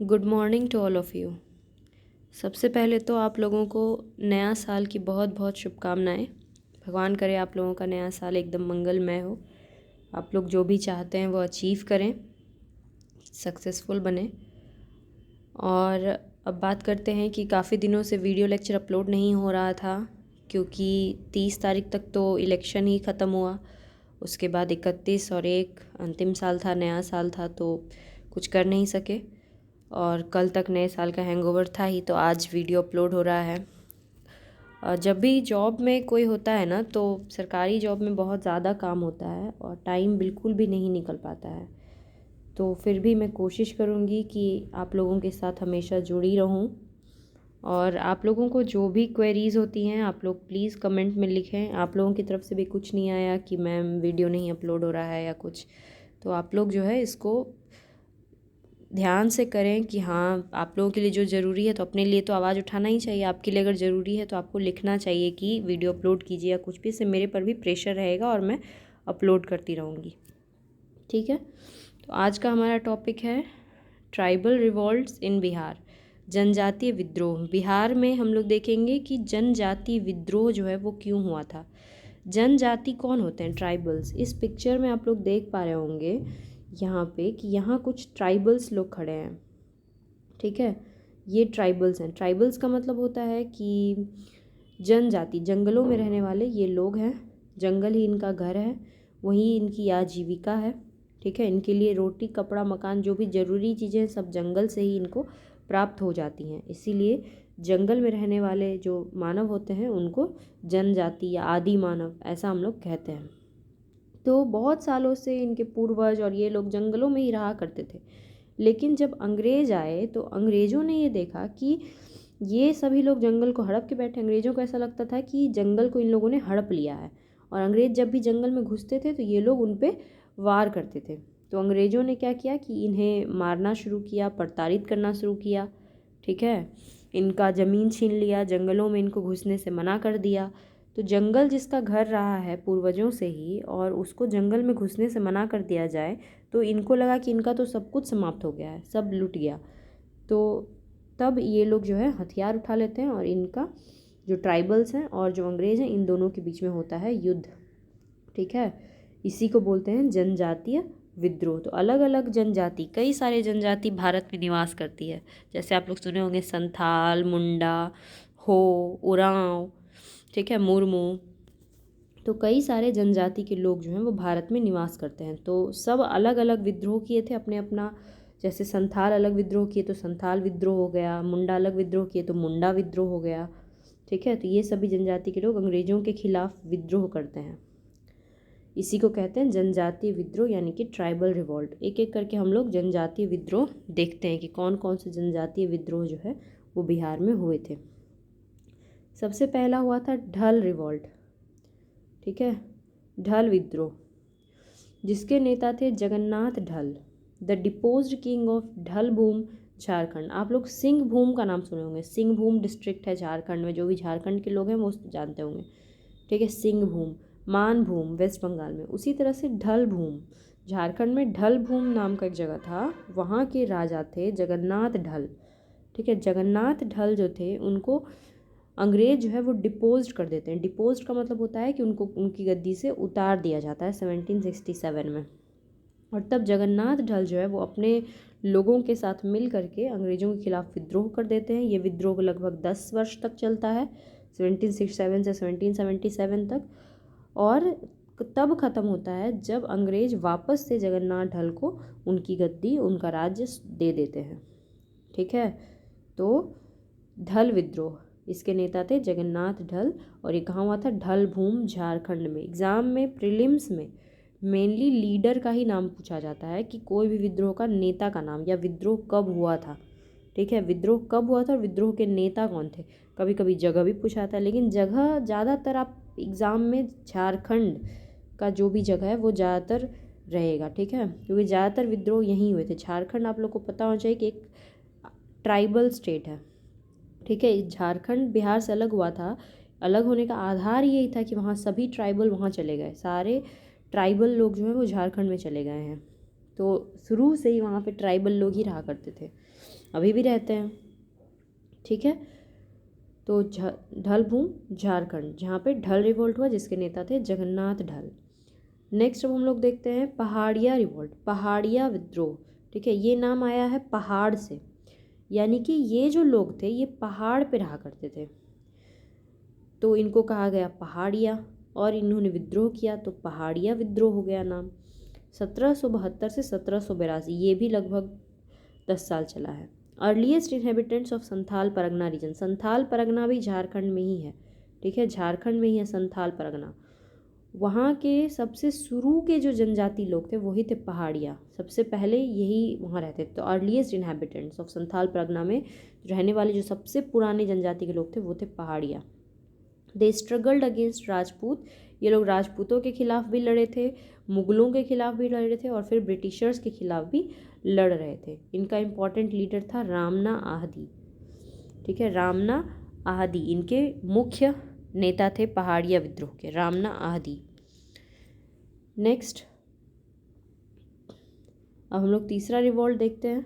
Good morning to all of you. सबसे पहले तो आप लोगों को नया साल की बहुत बहुत शुभकामनाएं। भगवान करे आप लोगों का नया साल एकदम मंगलमय हो। आप लोग जो भी चाहते हैं वो अचीव करें, सक्सेसफुल बने। और अब बात करते हैं कि काफ़ी दिनों से वीडियो लेक्चर अपलोड नहीं हो रहा था क्योंकि 30 तारीख तक तो इलेक्शन ही ख़त्म हुआ। उसके बाद 31 और 1 अंतिम साल था, नया साल था, तो कुछ कर नहीं सके। और कल तक नए साल का हैंगओवर था ही, तो आज वीडियो अपलोड हो रहा है। जब भी जॉब में कोई होता है ना, तो सरकारी जॉब में बहुत ज़्यादा काम होता है और टाइम बिल्कुल भी नहीं निकल पाता है। तो फिर भी मैं कोशिश करूँगी कि आप लोगों के साथ हमेशा जुड़ी रहूँ। और आप लोगों को जो भी क्वेरीज़ होती हैं आप लोग प्लीज़ कमेंट में लिखें। आप लोगों की तरफ से भी कुछ नहीं आया कि मैम वीडियो नहीं अपलोड हो रहा है या कुछ, तो आप लोग जो है इसको ध्यान से करें कि हाँ, आप लोगों के लिए जो ज़रूरी है तो अपने लिए तो आवाज़ उठाना ही चाहिए। आपके लिए अगर ज़रूरी है तो आपको लिखना चाहिए कि वीडियो अपलोड कीजिए या कुछ भी। इससे मेरे पर भी प्रेशर रहेगा और मैं अपलोड करती रहूँगी। ठीक है, तो आज का हमारा टॉपिक है ट्राइबल रिवॉल्ट्स इन बिहार, जनजातीय विद्रोह। बिहार में हम लोग देखेंगे कि जनजातीय विद्रोह जो है वो क्यों हुआ था। जनजाति कौन होते हैं? ट्राइबल्स। इस पिक्चर में आप लोग देख पा रहे होंगे यहाँ पे कि यहाँ कुछ ट्राइबल्स लोग खड़े हैं। ठीक है, ये ट्राइबल्स हैं। ट्राइबल्स का मतलब होता है कि जनजाति, जंगलों में रहने वाले ये लोग हैं। जंगल ही इनका घर है, वही इनकी आजीविका है। ठीक है, इनके लिए रोटी, कपड़ा, मकान, जो भी ज़रूरी चीज़ें हैं सब जंगल से ही इनको प्राप्त हो जाती हैं। इसीलिए जंगल में रहने वाले जो मानव होते हैं उनको जनजाति या आदि मानव ऐसा हम लोग कहते हैं। तो बहुत सालों से इनके पूर्वज और ये लोग जंगलों में ही रहा करते थे। लेकिन जब अंग्रेज़ आए तो अंग्रेज़ों ने ये देखा कि ये सभी लोग जंगल को हड़प के बैठे। अंग्रेज़ों को ऐसा लगता था कि जंगल को इन लोगों ने हड़प लिया है, और अंग्रेज़ जब भी जंगल में घुसते थे तो ये लोग उन पे वार करते थे। तो अंग्रेज़ों ने क्या किया कि इन्हें मारना शुरू किया, प्रताड़ित करना शुरू किया। ठीक है, इनका ज़मीन छीन लिया, जंगलों में इनको घुसने से मना कर दिया। तो जंगल जिसका घर रहा है पूर्वजों से ही, और उसको जंगल में घुसने से मना कर दिया जाए तो इनको लगा कि इनका तो सब कुछ समाप्त हो गया है, सब लुट गया। तो तब ये लोग जो है हथियार उठा लेते हैं और इनका जो ट्राइबल्स हैं और जो अंग्रेज़ हैं इन दोनों के बीच में होता है युद्ध। ठीक है, इसी को बोलते हैं जनजातीय विद्रोह। तो अलग अलग जनजाति, कई सारे जनजाति भारत में निवास करती है। जैसे आप लोग सुने होंगे संथाल, मुंडा, हो, उरांव, ठीक है, मुर्मू। तो कई सारे जनजाति के लोग जो हैं वो भारत में निवास करते हैं। तो सब अलग अलग विद्रोह किए थे अपने अपना। जैसे संथाल अलग विद्रोह किए तो संथाल विद्रोह हो गया, मुंडा अलग विद्रोह किए तो मुंडा विद्रोह हो गया। ठीक है, तो ये सभी जनजाति के लोग अंग्रेज़ों के खिलाफ विद्रोह करते हैं। इसी को कहते हैं जनजातीय विद्रोह, यानी कि ट्राइबल रिवॉल्ट। एक एक करके हम लोग जनजातीय विद्रोह देखते हैं कि कौन कौन से जनजातीय विद्रोह जो है वो बिहार में हुए थे। सबसे पहला हुआ था ढल रिवॉल्ट। ठीक है, ढल विद्रोह, जिसके नेता थे जगन्नाथ ढल, the deposed king of ढलभूम, Jharkhand. आप लोग सिंहभूम का नाम सुने होंगे। सिंहभूम डिस्ट्रिक्ट है झारखंड में, जो भी झारखंड के लोग हैं वो जानते होंगे। ठीक है, सिंहभूम। मानभूम वेस्ट बंगाल में। उसी तरह से ढलभूम, झारखंड में ढलभूम नाम का एक जगह था, वहाँ के राजा थे जगन्नाथ ढल। ठीक है, जगन्नाथ ढल जो थे उनको अंग्रेज जो है वो डिपोज्ड कर देते हैं। डिपोज्ड का मतलब होता है कि उनको उनकी गद्दी से उतार दिया जाता है 1767 में। और तब जगन्नाथ ढल जो है वो अपने लोगों के साथ मिल करके अंग्रेज़ों के खिलाफ विद्रोह कर देते हैं। ये विद्रोह लगभग 10 वर्ष तक चलता है, 1767 से 1777 तक। और तब ख़त्म होता है जब अंग्रेज़ वापस से जगन्नाथ ढल को उनकी गद्दी, उनका राज्य दे देते हैं। ठीक है, तो ढल विद्रोह, इसके नेता थे जगन्नाथ ढल, और ये कहाँ हुआ था? ढलभूम, झारखंड में। एग्ज़ाम में, प्रीलिम्स में मेनली लीडर का ही नाम पूछा जाता है कि कोई भी विद्रोह का नेता का नाम, या विद्रोह कब हुआ था। ठीक है, विद्रोह कब हुआ था और विद्रोह के नेता कौन थे। कभी कभी जगह भी पूछा जाता है, लेकिन जगह ज़्यादातर आप एग्ज़ाम में झारखंड का जो भी जगह है वो ज़्यादातर रहेगा। ठीक है, क्योंकि ज़्यादातर विद्रोह यहीं हुए थे। झारखंड आप लोग को पता होना चाहिए कि एक ट्राइबल स्टेट है। ठीक है, झारखंड बिहार से अलग हुआ था। अलग होने का आधार यही था कि वहाँ सभी ट्राइबल वहाँ चले गए, सारे ट्राइबल लोग जो हैं वो झारखंड में चले गए हैं। तो शुरू से ही वहाँ पे ट्राइबल लोग ही रहा करते थे, अभी भी रहते हैं। ठीक है, तो ढलभूम झारखंड, जहाँ पे ढल रिवोल्ट हुआ जिसके नेता थे जगन्नाथ ढल। नेक्स्ट अब हम लोग देखते हैं पहाड़िया रिवोल्ट, पहाड़िया विद्रोह। ठीक है, ये नाम आया है पहाड़ से, यानी कि ये जो लोग थे ये पहाड़ पे रहा करते थे, तो इनको कहा गया पहाड़िया, और इन्होंने विद्रोह किया तो पहाड़िया विद्रोह हो गया नाम। 1772 से 1782, ये भी लगभग 10 साल चला है। Earliest inhabitants of Santhal Pargana region, Santhal Pargana भी झारखंड में ही है। ठीक है, झारखंड में ही है संथाल परगना। वहाँ के सबसे शुरू के जो जनजाति लोग थे वही थे पहाड़िया, सबसे पहले यही वहाँ रहते थे। तो earliest inhabitants of Santhal Pargana में रहने वाले जो सबसे पुराने जनजाति के लोग थे वो थे पहाड़िया। दे स्ट्रगल्ड अगेंस्ट राजपूत, ये लोग राजपूतों के खिलाफ भी लड़े थे, मुगलों के खिलाफ भी लड़े थे, और फिर ब्रिटिशर्स के खिलाफ भी लड़ रहे थे। इनका इम्पॉर्टेंट लीडर था रामना आहदी। ठीक है, रामना आहदी इनके मुख्य नेता थे पहाड़िया विद्रोह के, रामना आहदी। नेक्स्ट अब हम लोग तीसरा रिवॉल्ट देखते हैं,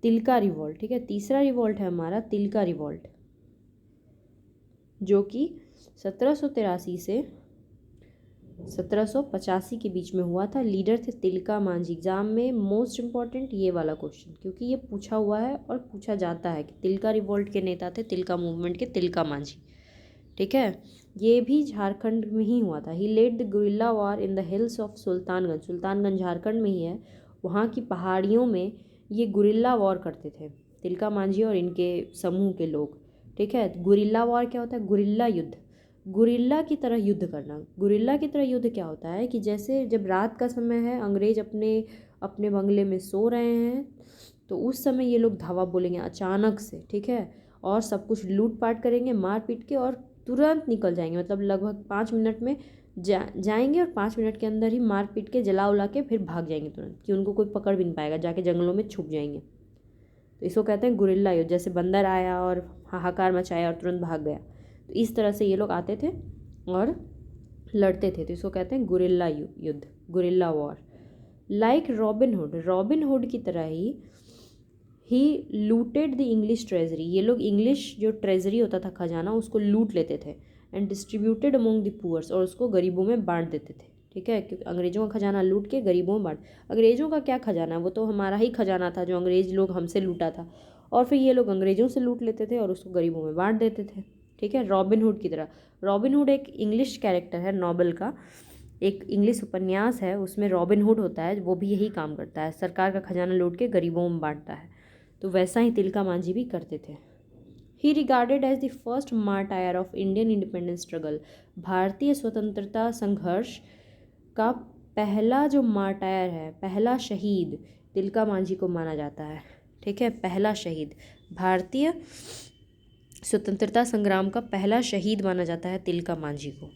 तिलका रिवॉल्ट। ठीक है, तीसरा रिवॉल्ट है हमारा तिलका रिवॉल्ट, जो कि 1783 से 1785 के बीच में हुआ था। लीडर थे तिलका मांझी। एग्जाम में मोस्ट इम्पॉर्टेंट ये वाला क्वेश्चन, क्योंकि ये पूछा हुआ है और पूछा जाता है कि तिलका रिवॉल्ट के नेता थे तिलका मूवमेंट के तिलका मांझी। ठीक है, ये भी झारखंड में ही हुआ था। He led the guerrilla war in the hills of Sultanganj, Sultanganj Jharkhand में ही है, वहाँ की पहाड़ियों में ये गुरिल्ला वॉर करते थे तिलका मांझी और इनके समूह के लोग। ठीक है, गुरिल्ला वॉर क्या होता है? गुरिल्ला युद्ध, गुरिल्ला की तरह युद्ध करना। गुरिल्ला की तरह युद्ध क्या होता है कि जैसे जब रात का समय है, अंग्रेज अपने अपने बंगले में सो रहे हैं, तो उस समय ये लोग धावा बोलेंगे अचानक से। ठीक है, और सब कुछ लूट पाट करेंगे मार पीट के, और तुरंत निकल जाएंगे, मतलब लगभग 5 मिनट में जाएंगे, और 5 मिनट के अंदर ही मार पीट के जला उला के फिर भाग जाएंगे तुरंत, कि उनको कोई पकड़ भी नहीं पाएगा, जाके जंगलों में छुप जाएंगे। तो इसको कहते हैं गुरिल्ला युद्ध। जैसे बंदर आया और हाहाकार मचाया और तुरंत भाग गया, तो इस तरह से ये लोग आते थे और लड़ते थे, तो इसको कहते हैं गुरिल्ला युद्ध, guerrilla war. Like robin hood, robin hood की तरह ही लूटेड द इंग्लिश ट्रेजरी, ये लोग इंग्लिश जो ट्रेजरी होता था खजाना उसको लूट लेते थे, and distributed among the poors, और उसको गरीबों में बांट देते थे। ठीक है, क्योंकि अंग्रेज़ों का खजाना लूट के गरीबों में बांट, अंग्रेज़ों का क्या खजाना, वो तो हमारा ही खजाना था जो अंग्रेज़ लोग हमसे लूटा था, और फिर ये लोग अंग्रेज़ों से लूट लेते थे और उसको गरीबों में बांट देते थे। ठीक है, रॉबिन हुड की तरह। रॉबिन हुड एक इंग्लिश कैरेक्टर है, नॉबल का एक इंग्लिश उपन्यास है, उसमें रॉबिन हुड होता है, वो भी यही काम करता है, सरकार का खजाना लूट के गरीबों में बांटता है। तो वैसा ही तिलका मांझी भी करते थे। He regarded as the first martyr of Indian independence struggle, भारतीय स्वतंत्रता संघर्ष का पहला जो मार्टायर है, पहला शहीद तिलका मांझी को माना जाता है। ठीक है, पहला शहीद, भारतीय स्वतंत्रता संग्राम का पहला शहीद माना जाता है तिलका मांझी को।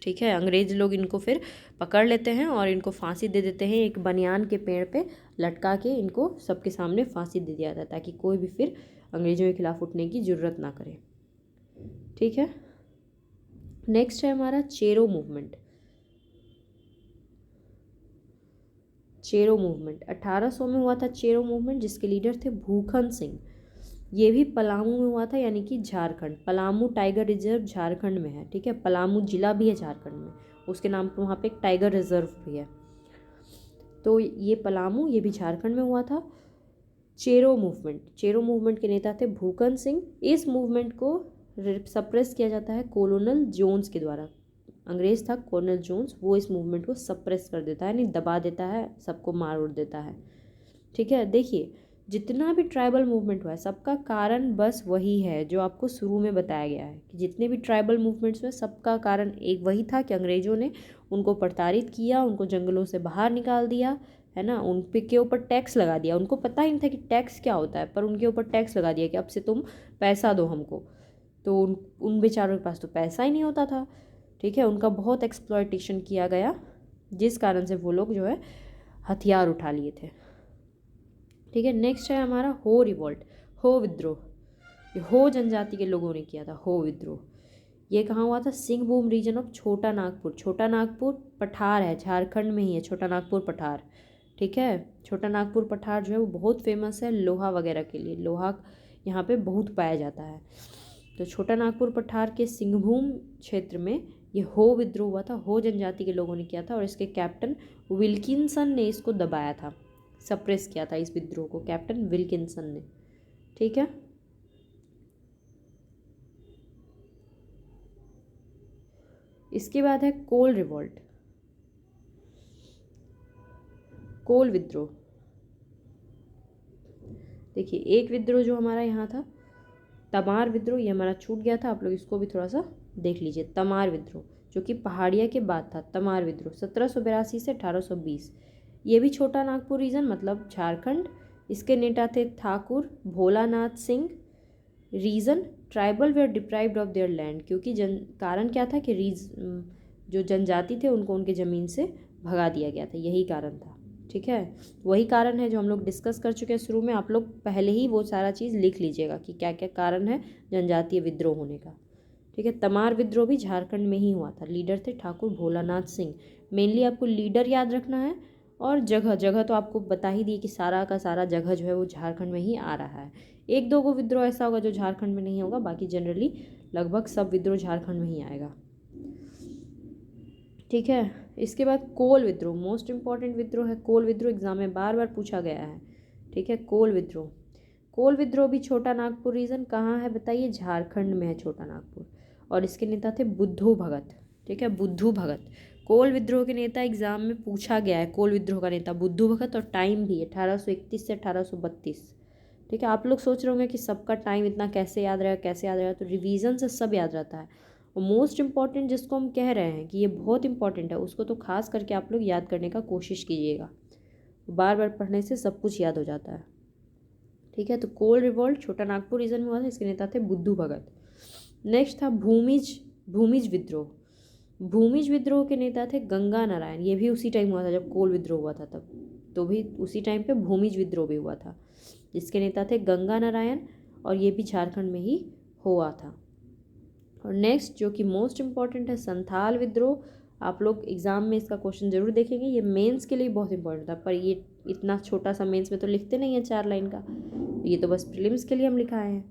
ठीक है, अंग्रेज लोग इनको फिर पकड़ लेते हैं और इनको फांसी दे देते हैं, एक बनियान के पेड़ पे लटका के इनको सबके सामने फांसी दे दिया जाता है, ताकि कोई भी फिर अंग्रेजों के खिलाफ उठने की ज़रूरत ना करे। ठीक है, नेक्स्ट है हमारा चेरो मूवमेंट। चेरो मूवमेंट 1800 में हुआ था चेरो मूवमेंट, जिसके लीडर थे भूखन सिंह। ये भी पलामू में हुआ था, यानी कि झारखंड, पलामू टाइगर रिजर्व झारखंड में है। ठीक है, पलामू जिला भी है झारखंड में, उसके नाम पर वहाँ पे एक टाइगर रिजर्व भी है। तो ये पलामू, ये भी झारखंड में हुआ था। चेरो मूवमेंट, चेरो मूवमेंट के नेता थे भूखन सिंह। इस मूवमेंट को सप्रेस किया जाता है कोलोनल जोन्स के द्वारा। अंग्रेज था कोलोनल जोन्स, वो इस मूवमेंट को सप्रेस कर देता है, नहीं दबा देता है, सबको मार उड़ देता है। ठीक है, देखिए जितना भी ट्राइबल मूवमेंट हुआ है सबका कारण बस वही है जो आपको शुरू में बताया गया है, कि जितने भी ट्राइबल मूवमेंट्स हुए सबका कारण एक वही था कि अंग्रेज़ों ने उनको प्रताड़ित किया, उनको जंगलों से बाहर निकाल दिया, है ना, उन पे के ऊपर टैक्स लगा दिया। उनको पता ही नहीं था कि टैक्स क्या होता है, पर उनके ऊपर टैक्स लगा दिया कि अब से तुम पैसा दो हमको। तो उन बेचारों के पास तो पैसा ही नहीं होता था। ठीक है, उनका बहुत एक्सप्लॉयटेशन किया गया, जिस कारण से वो लोग जो है हथियार उठा लिए थे। ठीक है, नेक्स्ट है हमारा हो रिवॉल्ट, हो विद्रोह। ये हो जनजाति के लोगों ने किया था हो विद्रोह। ये कहाँ हुआ था? सिंहभूम रीजन ऑफ छोटा नागपुर। छोटा नागपुर पठार है, झारखंड में ही है छोटा नागपुर पठार। ठीक है, छोटा नागपुर पठार जो है वो बहुत फेमस है लोहा वगैरह के लिए। लोहा यहाँ पे बहुत पाया जाता है। तो छोटा नागपुर पठार के सिंहभूम क्षेत्र में ये हो विद्रोह हुआ था। हो जनजाति के लोगों ने किया था और इसके कैप्टन विल्किंसन ने इसको दबाया था, सप्रेस किया था इस विद्रोह को, कैप्टन विल्किंसन ने। ठीक है, इसके बाद है कोल रिवॉल्ट, कोल विद्रोह। देखिए एक विद्रोह जो हमारा यहाँ था तमार विद्रोह, ये हमारा छूट गया था, आप लोग इसको भी थोड़ा सा देख लीजिए। तमार विद्रोह जो कि पहाड़िया के बाद था। तमार विद्रोह 1782 से 1820। ये भी छोटा नागपुर रीजन मतलब झारखंड। इसके नेता थे Thakur Bholanath Singh. Reason tribal were deprived of their land, क्योंकि कारण क्या था कि जो जनजाति थे उनको उनके ज़मीन से भगा दिया गया था, यही कारण था। ठीक है, वही कारण है जो हम लोग डिस्कस कर चुके हैं शुरू में। आप लोग पहले ही वो सारा चीज़ लिख लीजिएगा कि क्या क्या कारण है जनजातीय विद्रोह होने का। ठीक है, तमार विद्रोह भी झारखंड में ही हुआ था। लीडर थे ठाकुर भोलानाथ सिंह। मेनली आपको लीडर याद रखना है और जगह, जगह तो आपको बता ही दी कि सारा का सारा जगह जो है वो झारखंड में ही आ रहा है। एक दो को विद्रोह ऐसा होगा जो झारखंड में नहीं होगा, बाकी जनरली लगभग सब विद्रोह झारखंड में ही आएगा। ठीक है, इसके बाद कोल विद्रोह, मोस्ट इंपॉर्टेंट विद्रोह है कोल विद्रोह, एग्जाम में बार बार पूछा गया है। ठीक है, कोल विद्रोह। कोल विद्रोह भी छोटा नागपुर रीजन कहाँ है बताइए? झारखंड में है छोटा नागपुर। और इसके नेता थे बुद्धू भगत। ठीक है, बुद्धू भगत कोल विद्रोह के नेता। एग्जाम में पूछा गया है कोल विद्रोह का नेता बुद्धू भगत, और टाइम भी 1831 से 1832। ठीक है, आप लोग सोच रहे होंगे कि सबका टाइम इतना कैसे याद रहेगा, कैसे याद रहेगा? तो रिवीजन से सब याद रहता है। और मोस्ट इंपॉर्टेंट जिसको हम कह रहे हैं कि ये बहुत इंपॉर्टेंट है, उसको तो खास करके आप लोग याद करने का कोशिश कीजिएगा। बार बार पढ़ने से सब कुछ याद हो जाता है। ठीक है, तो कोल रिवॉल्ट छोटा नागपुर रीजन में हुआ था, इसके नेता थे बुद्धू भगत। नेक्स्ट था भूमिज विद्रोह। भूमिज विद्रोह के नेता थे गंगा नारायण। ये भी उसी टाइम हुआ था जब कोल विद्रोह हुआ था, तब तो भी उसी टाइम पे भूमिज विद्रोह भी हुआ था, जिसके नेता थे गंगा नारायण, और ये भी झारखंड में ही हुआ था। और नेक्स्ट जो कि मोस्ट इम्पॉर्टेंट है संथाल विद्रोह। आप लोग एग्ज़ाम में इसका क्वेश्चन ज़रूर देखेंगे, ये मेंस के लिए बहुत इंपॉर्टेंट था, पर ये इतना छोटा सा मेंस में तो लिखते नहीं है 4 लाइन का, ये तो बस प्रीलिम्स के लिए हम लिखाए हैं।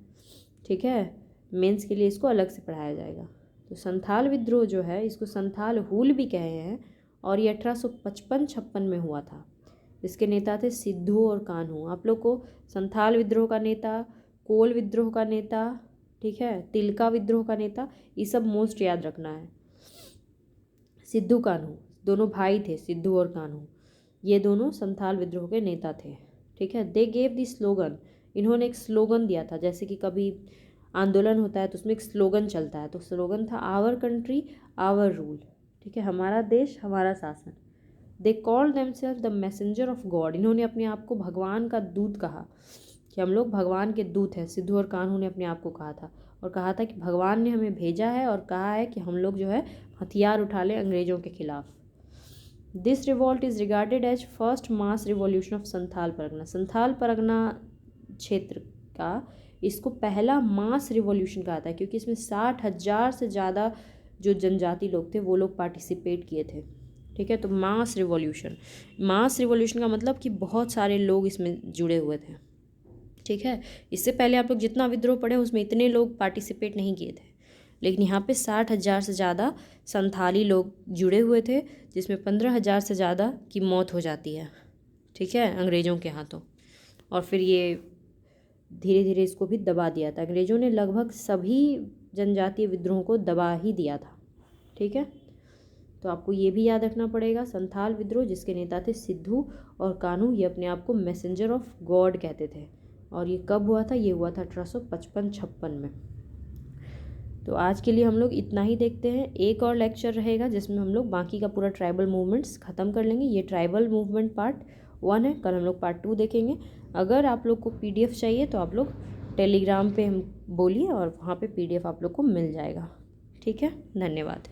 ठीक है, मेंस के लिए इसको अलग से पढ़ाया जाएगा। तो संथाल विद्रोह जो है इसको संथाल हुल भी कहे हैं, और ये 1855-56 में हुआ था। इसके नेता थे सिद्धू और कान्हू। आप लोग को संथाल विद्रोह का नेता, कोल विद्रोह का नेता, ठीक है, तिलका विद्रोह का नेता, ये सब मोस्ट याद रखना है। सिद्धू कान्हू दोनों भाई थे, सिद्धू और कान्हू, ये दोनों संथाल विद्रोह के नेता थे। ठीक है, दे गेव द स्लोगन, इन्होंने एक स्लोगन दिया था। जैसे कि कभी आंदोलन होता है तो उसमें एक स्लोगन चलता है, तो स्लोगन था आवर कंट्री आवर रूल। ठीक है, हमारा देश हमारा शासन। They called themselves the messenger of God, इन्होंने अपने आप को भगवान का दूत कहा कि हम लोग भगवान के दूत हैं। सिद्धू और कान्हू ने अपने आप को कहा था, और कहा था कि भगवान ने हमें भेजा है और कहा है कि हम लोग जो है हथियार उठा लें अंग्रेज़ों के खिलाफ। This revolt is regarded as first mass revolution of Santhal Pargana. Santhal Pargana क्षेत्र का इसको पहला मास रिवॉल्यूशन कहा था, क्योंकि इसमें 60,000 से ज़्यादा जो जनजाति लोग थे वो लोग पार्टिसिपेट किए थे। ठीक है, तो मास रिवॉल्यूशन का मतलब कि बहुत सारे लोग इसमें जुड़े हुए थे। ठीक है, इससे पहले आप लोग जितना विद्रोह पढ़े उसमें इतने लोग पार्टिसिपेट नहीं किए थे, लेकिन यहाँ पे 60,000 से ज़्यादा संथाली लोग जुड़े हुए थे, जिसमें 15,000 से ज़्यादा की मौत हो जाती है। ठीक है, अंग्रेज़ों के हाथों। और फिर ये धीरे धीरे इसको भी दबा दिया था अंग्रेज़ों ने, लगभग सभी जनजातीय विद्रोहों को दबा ही दिया था। ठीक है, तो आपको ये भी याद रखना पड़ेगा संथाल विद्रोह जिसके नेता थे सिद्धू और कान्हू, ये अपने आप को मैसेंजर ऑफ गॉड कहते थे। और ये कब हुआ था? ये हुआ था 1855-56 में। तो आज के लिए हम लोग इतना ही देखते हैं। एक और लेक्चर रहेगा जिसमें हम लोग बाकी का पूरा ट्राइबल मूवमेंट्स ख़त्म कर लेंगे। ये ट्राइबल मूवमेंट पार्ट 1 है, कल हम लोग पार्ट 2 देखेंगे। अगर आप लोग को PDF चाहिए तो आप लोग टेलीग्राम पे हम बोलिए और वहाँ पे PDF आप लोग को मिल जाएगा। ठीक है, धन्यवाद।